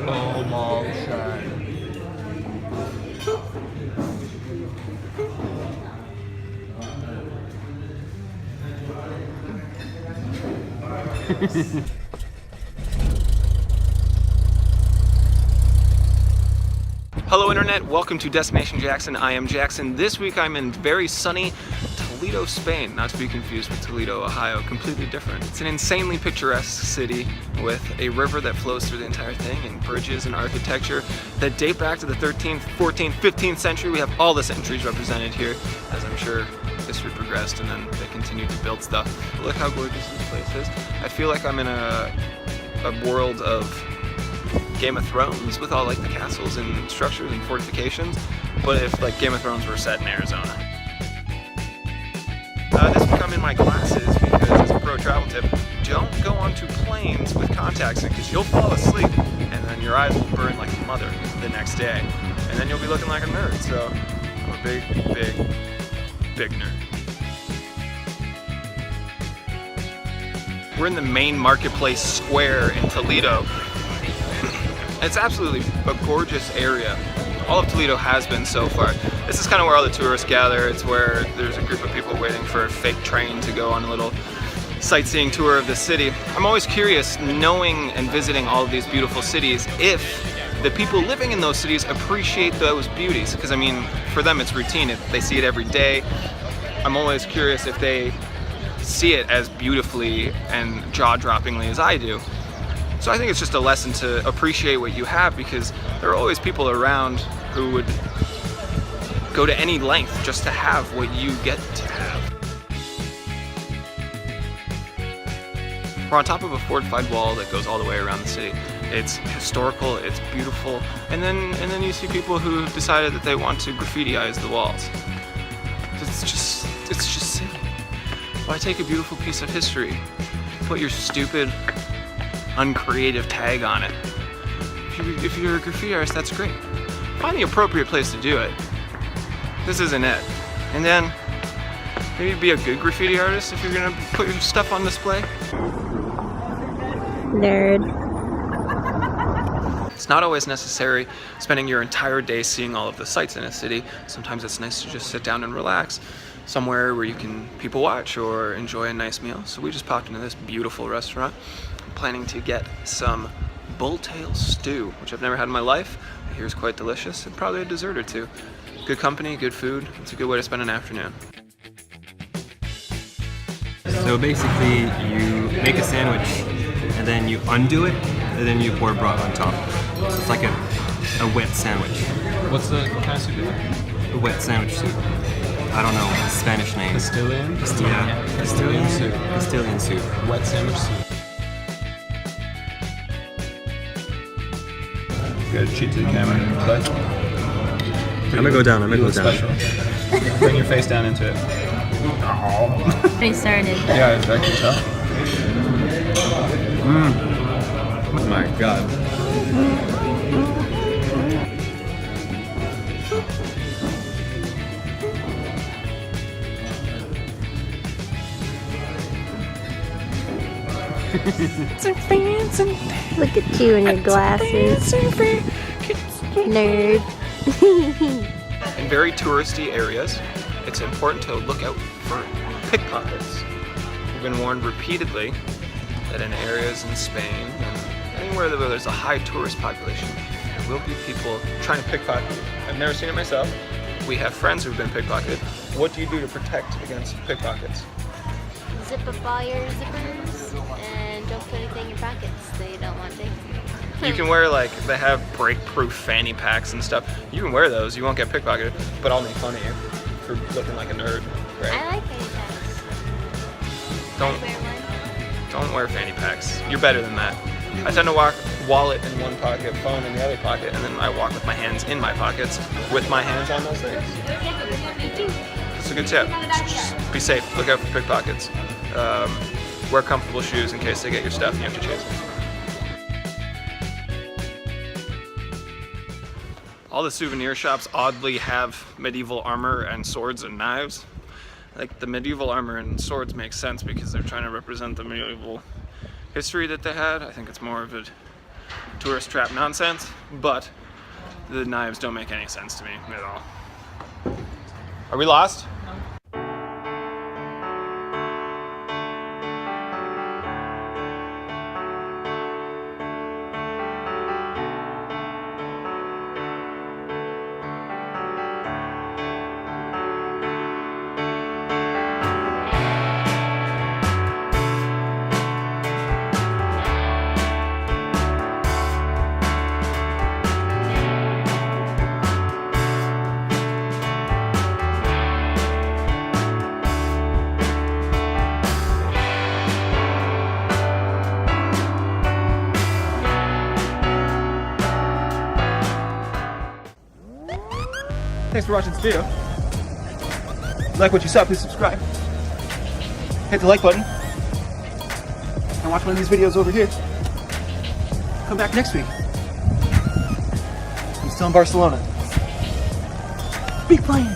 Oh my shit. Hello Internet, welcome to Destination Jackson. I am Jackson. This week I'm in very sunny Toledo, Spain, not to be confused with Toledo, Ohio, completely different. It's an insanely picturesque city with a river that flows through the entire thing and bridges and architecture that date back to the 13th, 14th, 15th century. We have all the centuries represented here, as I'm sure history progressed and then they continued to build stuff. But look how gorgeous this place is. I feel like I'm in a world of Game of Thrones with all like the castles and structures and fortifications, but if like Game of Thrones were set in Arizona. This will come in my glasses because as a pro travel tip, don't go onto planes with contacts in because you'll fall asleep and then your eyes will burn like a mother the next day and then you'll be looking like a nerd. So I'm a big nerd. We're in the main marketplace square in Toledo. It's absolutely a gorgeous area. All of Toledo has been so far. This is kind of where all the tourists gather. It's where there's a group of people waiting for a fake train to go on a little sightseeing tour of the city. I'm always curious, knowing and visiting all of these beautiful cities, if the people living in those cities appreciate those beauties. Because I mean, for them it's routine. They see it every day. I'm always curious if they see it as beautifully and jaw-droppingly as I do. So I think it's just a lesson to appreciate what you have because there are always people around who would go to any length just to have what you get to have. We're on top of a fortified wall that goes all the way around the city. It's historical, it's beautiful, and then you see people who decided that they want to graffitiize the walls. It's just silly. Why take a beautiful piece of history, put your stupid uncreative tag on it? If you're a graffiti artist, that's great. Find the appropriate place to do it. This isn't it. And then maybe be a good graffiti artist if you're gonna put your stuff on display. Nerd. It's not always necessary spending your entire day seeing all of the sights in a city. Sometimes it's nice to just sit down and relax somewhere where you can people watch or enjoy a nice meal. So we just popped into this beautiful restaurant. Planning to get some bull-tail stew, which I've never had in my life. I hear it's quite delicious, and probably a dessert or two. Good company, good food. It's a good way to spend an afternoon. So basically, you make a sandwich, and then you undo it, and then you pour broth on top. So it's like a wet sandwich. What kind of soup is it? A wet sandwich soup. I don't know the Spanish name. Castilian? Yeah. Castilian soup. Castilian soup. Wet sandwich soup. Good, cheat to the camera. But I'm gonna go down. special. Bring your face down into it. They started. Yeah, I can tell. Oh my god. Look at you and your glasses. Nerd. In very touristy areas, it's important to look out for pickpockets. We've been warned repeatedly that in areas in Spain and anywhere where there's a high tourist population, there will be people trying to pickpocket you. I've never seen it myself. We have friends who've been pickpocketed. What do you do to protect against pickpockets? Zip up all your zippers and don't put anything in your pockets that you don't want to. You can wear like, they have break-proof fanny packs and stuff. You can wear those, you won't get pickpocketed, but I'll make fun of you for looking like a nerd, right? I like fanny packs. Don't wear fanny packs. You're better than that. I tend to walk wallet in one pocket, phone in the other pocket, and then I walk with my hands in my pockets with my hands on those things. That's a good tip. Just be safe. Look out for pickpockets. Wear comfortable shoes in case they get your stuff and you have to chase them. All the souvenir shops oddly have medieval armor and swords and knives. Like the medieval armor and swords make sense because they're trying to represent the medieval history that they had. I think it's more of a tourist trap nonsense, but the knives don't make any sense to me at all. Are we lost? Thanks for watching this video. If you like what you saw, please subscribe. Hit the like button. And watch one of these videos over here. Come back next week. I'm still in Barcelona. Big plane!